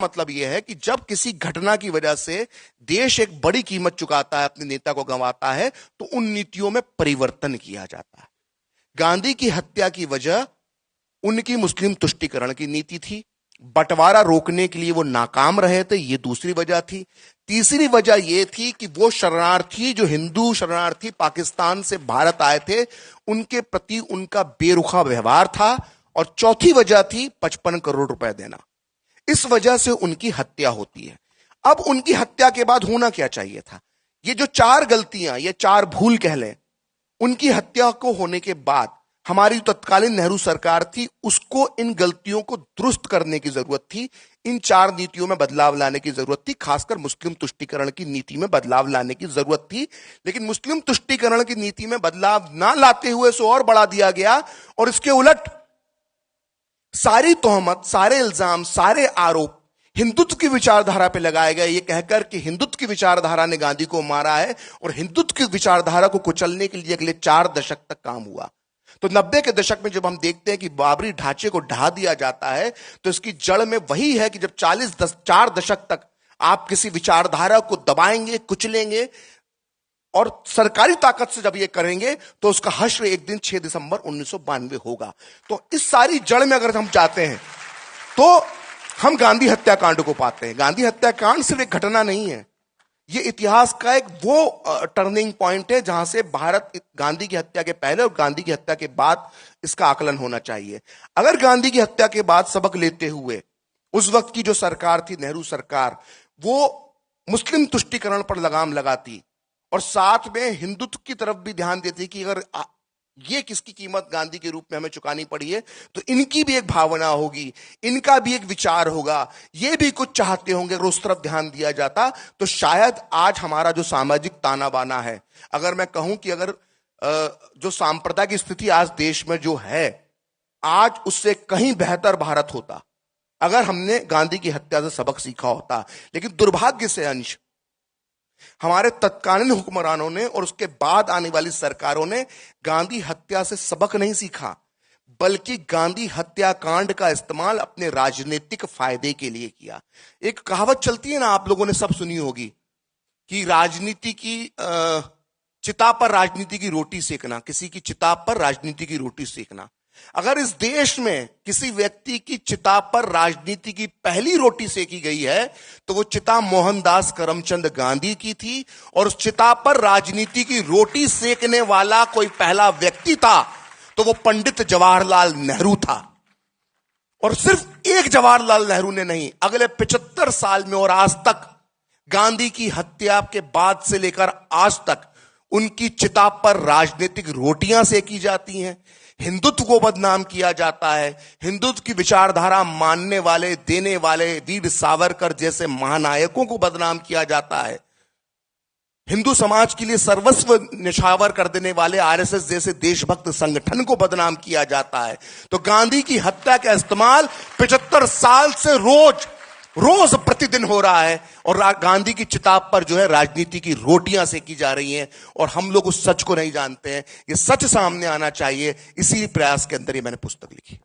मतलब यह है कि जब किसी घटना की वजह से देश एक बड़ी कीमत चुकाता है, अपने नेता को गंवाता है, तो उन नीतियों में परिवर्तन किया जाता है। गांधी की हत्या की वजह उनकी मुस्लिम तुष्टीकरण की नीति थी। बंटवारा रोकने के लिए वो नाकाम रहे थे, ये दूसरी वजह थी। तीसरी वजह यह थी कि वो शरणार्थी, जो हिंदू शरणार्थी पाकिस्तान से भारत आए थे, उनके प्रति उनका बेरुखा व्यवहार था। और चौथी वजह थी 55 करोड़ रुपए देना। इस वजह से उनकी हत्या होती है। अब उनकी हत्या के बाद होना क्या चाहिए था? ये जो 4 गलतियां, ये 4 भूल कह लें, उनकी हत्या को होने के बाद हमारी तत्कालीन नेहरू सरकार थी, उसको इन गलतियों को दुरुस्त करने की जरूरत थी। इन 4 नीतियों में बदलाव लाने की जरूरत थी, खासकर मुस्लिम तुष्टीकरण की नीति में बदलाव लाने की जरूरत थी। लेकिन मुस्लिम तुष्टीकरण की नीति में बदलाव ना लाते हुए सो और बढ़ा दिया गया, और इसके उलट सारी तोहमत, सारे इल्जाम, सारे आरोप हिंदुत्व की विचारधारा पे लगाए गए, ये कहकर कि हिंदुत्व की विचारधारा ने गांधी को मारा है, और हिंदुत्व की विचारधारा को कुचलने के लिए अगले 4 दशक तक काम हुआ। तो 90 के दशक में जब हम देखते हैं कि बाबरी ढांचे को ढा दिया जाता है, तो इसकी जड़ में वही है कि जब 4 दशक तक आप किसी विचारधारा को दबाएंगे, कुचलेंगे, और सरकारी ताकत से जब ये करेंगे, तो उसका हश्र एक दिन 6 दिसंबर 1992 होगा। तो इस सारी जड़ में अगर हम चाहते हैं, तो हम गांधी हत्याकांड को पाते हैं। गांधी हत्याकांड सिर्फ एक घटना नहीं है, ये इतिहास का एक वो टर्निंग पॉइंट है जहां से भारत, गांधी की हत्या के पहले और गांधी की हत्या के बाद इसका आकलन होना चाहिए। अगर गांधी की हत्या के बाद सबक लेते हुए उस वक्त की जो सरकार थी, नेहरू सरकार, वो मुस्लिम तुष्टीकरण पर लगाम लगाती और साथ में हिंदुत्व की तरफ भी ध्यान देती कि अगर ये किसकी कीमत गांधी के रूप में हमें चुकानी पड़ी है, तो इनकी भी एक भावना होगी, इनका भी एक विचार होगा, ये भी कुछ चाहते होंगे, अगर उस तरफ ध्यान दिया जाता, तो शायद आज हमारा जो सामाजिक ताना बाना है, अगर मैं कहूं कि अगर जो सांप्रदायिक की स्थिति आज देश में जो है, आज उससे कहीं बेहतर भारत होता अगर हमने गांधी की हत्या से सबक सीखा होता। लेकिन दुर्भाग्य से अंश हमारे तत्कालीन हुक्मरानों ने और उसके बाद आने वाली सरकारों ने गांधी हत्या से सबक नहीं सीखा, बल्कि गांधी हत्याकांड का इस्तेमाल अपने राजनीतिक फायदे के लिए किया। एक कहावत चलती है ना, आप लोगों ने सब सुनी होगी, कि राजनीति की चिता पर राजनीति की रोटी सेकना, किसी की चिता पर राजनीति की रोटी सेकना। अगर इस देश में किसी व्यक्ति की चिता पर राजनीति की पहली रोटी सेकी गई है, तो वो चिता मोहनदास करमचंद गांधी की थी, और उस चिता पर राजनीति की रोटी सेकने वाला कोई पहला व्यक्ति था तो वो पंडित जवाहरलाल नेहरू था। और सिर्फ एक जवाहरलाल नेहरू ने नहीं, अगले 75 साल में और आज तक, गांधी की हत्या के बाद से लेकर आज तक, उनकी चिता पर राजनीतिक रोटियां सेकी जाती हैं, हिंदुत्व को बदनाम किया जाता है, हिंदुत्व की विचारधारा मानने वाले, देने वाले वीर सावरकर जैसे महानायकों को बदनाम किया जाता है, हिंदू समाज के लिए सर्वस्व निछावर कर देने वाले आरएसएस जैसे देशभक्त संगठन को बदनाम किया जाता है। तो गांधी की हत्या का इस्तेमाल 75 साल से रोज प्रतिदिन हो रहा है, और गांधी की चिता पर जो है राजनीति की रोटियां सेकी जा रही हैं, और हम लोग उस सच को नहीं जानते हैं। ये सच सामने आना चाहिए, इसी प्रयास के अंदर ही मैंने पुस्तक लिखी।